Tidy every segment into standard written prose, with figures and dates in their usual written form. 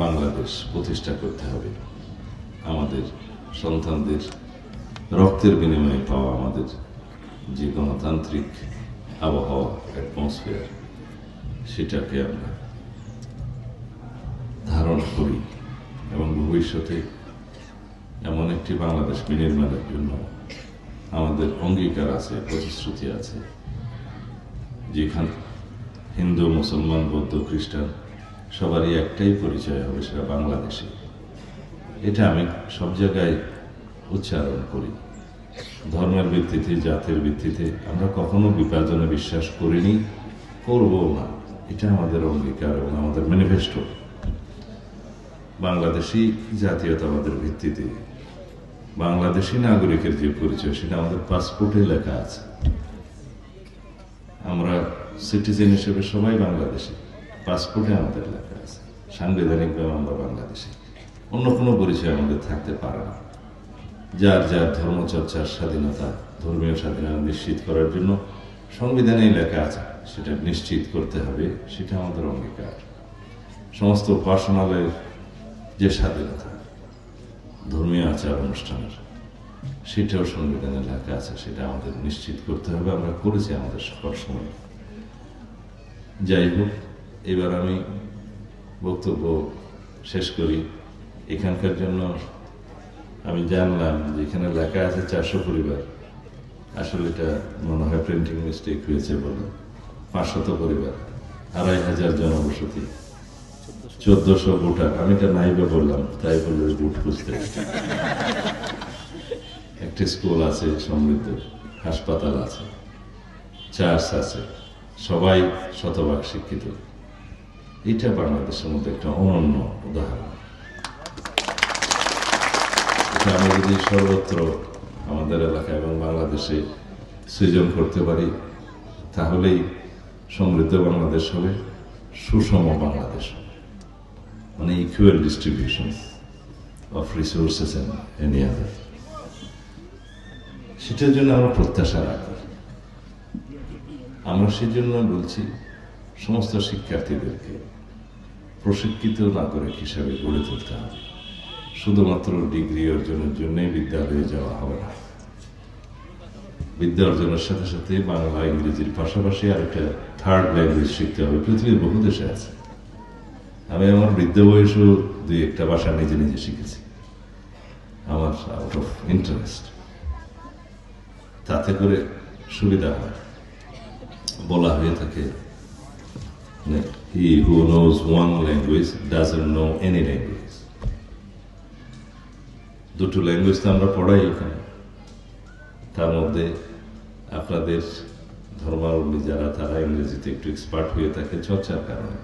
বাংলাদেশ প্রতিষ্ঠা করতে হবে। আমাদের সন্তানদের রক্তের বিনিময়ে পাওয়া আমাদের যে গণতান্ত্রিক আবহাওয়া, অ্যাটমসফিয়ার, সেটাকে আমরা ধারণ করি এবং ভবিষ্যতে এমন একটি বাংলাদেশ বিনির্মাণের জন্য আমাদের অঙ্গীকার আছে, প্রতিশ্রুতি আছে, যেখানে হিন্দু, মুসলমান, বৌদ্ধ, খ্রিস্টান সবারই একটাই পরিচয় হবে, সেটা বাংলাদেশি। এটা আমি সব জায়গায় উচ্চারণ করি। ধর্মের ভিত্তিতে, জাতির ভিত্তিতে আমরা কখনো বিভাজনে বিশ্বাস করিনি, করবো না। এটা আমাদের অঙ্গীকার এবং আমাদের ম্যানিফেস্টো। বাংলাদেশি জাতীয়তাবাদের ভিত্তিতে বাংলাদেশি নাগরিকের যে পরিচয়, সেটা আমাদের পাসপোর্টে লেখা আছে। আমরা সিটিজেন হিসেবে সবাই বাংলাদেশি, পাসপোর্টে আমাদের লেখা আছে। সাংবিধানিকভাবে আমরা বাংলাদেশি, অন্য কোনো পরিচয় আমাদের থাকতে পারে না। যার যার ধর্মচর্চার স্বাধীনতা, ধর্মীয় স্বাধীনতা নিশ্চিত করার জন্য সংবিধানেই লেখা আছে, সেটা নিশ্চিত করতে হবে, সেটা আমাদের অঙ্গীকার। সমস্ত উপাসনালয়ের যে স্বাধীনতা, ধর্মীয় আচার অনুষ্ঠানের, সেটাও সংবিধানে লেখা আছে, সেটা আমাদের নিশ্চিত করতে হবে। আমরা করেছি আমাদের সকল সময়। যাই হোক, এবার আমি বক্তব্য শেষ করি। এখানকার জন্য আমি জানলাম যে এখানে লেখা আছে 400 পরিবার। আসলে এটা মনে হয় প্রিন্টিং মিস্টেক হয়েছে বলে 500 পরিবার, 2500 জনবসতি, 1400 ভোটার। আমি এটা নাইবে বললাম, তাই বললে ভোট খুঁজতে। একটি স্কুল আছে সমৃদ্ধ, হাসপাতাল আছে, চার্চ আছে, সবাই শতভাগ শিক্ষিত। এটা বাংলাদেশের মধ্যে একটা অনন্য উদাহরণ। এটা আমরা যদি সর্বত্র আমাদের এলাকা এবং বাংলাদেশে সৃজন করতে পারি, তাহলেই সমৃদ্ধ বাংলাদেশ হবে, সুষম বাংলাদেশ হবে, মানে equal distribution of resources and any other. সেটার জন্য আমরা প্রত্যাশা রাখি। আমরা সেজন্য বলছি, সমস্ত শিক্ষার্থীদেরকে প্রশিক্ষিত নাগরিক হিসাবে গড়ে তুলতে হবে। শুধুমাত্র ডিগ্রি অর্জনের জন্যই বিদ্যালয়ে যাওয়া হবে না। বিদ্যা অর্জনের সাথে সাথে বাংলা, ইংরেজির পাশাপাশি আরেকটা থার্ড ল্যাঙ্গুয়েজ শিখতে হবে। পৃথিবীর বহু দেশে আছে। আমি আমার বৃদ্ধ বয়সেও 2-1টা ভাষা নিজে নিজে শিখেছি, আমার আউট অফ ইন্টারেস্ট। তাতে করে সুবিধা হয়। বলা হয়ে থাকে, he who knows one language doesn't know any language. দুটো ল্যাঙ্গুয়েজ তো আমরা পড়াই ওখানে। তার মধ্যে আপনাদের ধর্মাবলম্বী যারা, তারা ইংরেজিতে একটু এক্সপার্ট হয়ে থাকে চর্চার কারণে।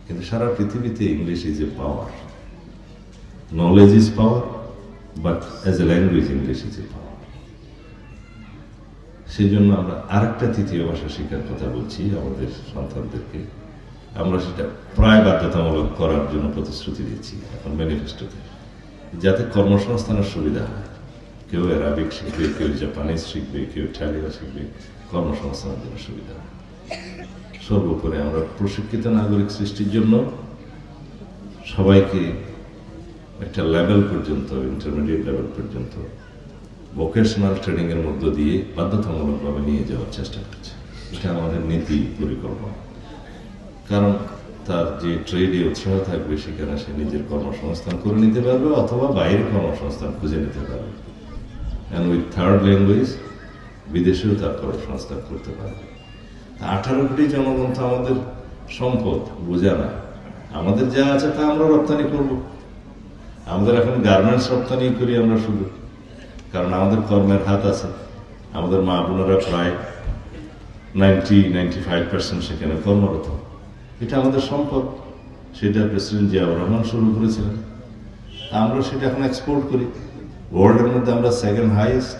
কিন্তু সারা পৃথিবীতে English is a power. Knowledge is power, but as a language English is a power. সেই জন্য আমরা আরেকটা তৃতীয় ভাষা শেখার কথা বলছি আমাদের সন্তানদেরকে। আমরা সেটা প্রায় বাধ্যতামূলক করার জন্য প্রতিশ্রুতি দিচ্ছি এখন ম্যানিফেস্টোতে, যাতে কর্মসংস্থানের সুবিধা হয়। কেউ অ্যারাবিক শিখবে, কেউ জাপানিজ শিখবে, কেউ ইটালিয়ান শিখবে, কর্মসংস্থানের জন্য সুবিধা হয়। সর্বোপরি আমরা প্রশিক্ষিত নাগরিক সৃষ্টির জন্য সবাইকে একটা লেভেল পর্যন্ত, ইন্টারমিডিয়েট লেভেল পর্যন্ত ভোকেশনাল ট্রেনিং এর মধ্য দিয়ে বাধ্যতামূলকভাবে নিয়ে যাওয়ার চেষ্টা করছে। এটা আমাদের নীতি পরিকল্পনা। কারণ তার যে ট্রেডে উৎসাহ থাকবে, সেখানে সে নিজের কর্মসংস্থান করে নিতে পারবে অথবা বাইরে কর্মসংস্থান খুঁজে নিতে পারবে। অ্যান্ড উইথ থার্ড ল্যাঙ্গুয়েজ বিদেশেও তার কর্মসংস্থান করতে পারবে। 18 কোটি জনগণ তো আমাদের সম্পদ, বোঝা না। আমাদের যা আছে তা আমরা রপ্তানি করব। আমাদের এখন গার্মেন্টস রপ্তানি করি আমরা শুধু, কারণ আমাদের কর্মের হাত আছে। আমাদের মা বোনেরা প্রায় 90-95% সেখানে কর্মরত। এটা আমাদের সম্পদ। সেটা প্রেসিডেন্ট জিয়াউর রহমান শুরু করেছিলেন। আমরা সেটা এখন এক্সপোর্ট করি। ওয়ার্ল্ডের মধ্যে আমরা সেকেন্ড হাইয়েস্ট,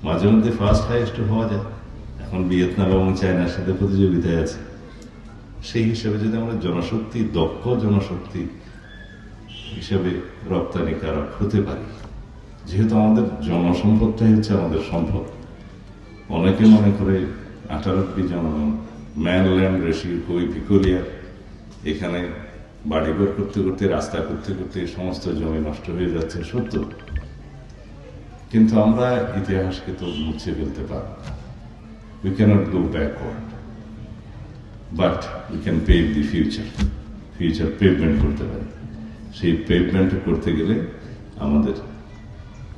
মাঝে মধ্যে ফার্স্ট হাইয়েস্ট হওয়া যায়। এখন ভিয়েতনাম এবং চায়নার সাথে প্রতিযোগিতায় আছে। সেই হিসেবে যদি আমরা জনশক্তি, দক্ষ জনশক্তি হিসেবে রপ্তানিকারক হতে পারি, যেহেতু আমাদের জনসম্পদটাই হচ্ছে আমাদের সম্পদ। অনেকে মনে করে 18 কোটি জনগণ, ম্যানল্যান্ড রেশিও খুবই পিকুলিয়ার, এখানে বাড়িঘর করতে করতে, রাস্তা করতে করতে সমস্ত জমি নষ্ট হয়ে যাচ্ছে সত্য, কিন্তু আমরা ইতিহাসকে তো মুছে ফেলতে পারব না। We can't go backward, but we can pave the future pavement করতে পারি। সেই পেভমেন্ট করতে গেলে আমাদের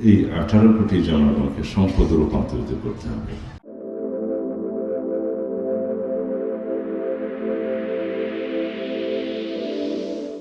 এই 18 কোটি জনগণকে সম্পদে রূপান্তরিত করতে হবে।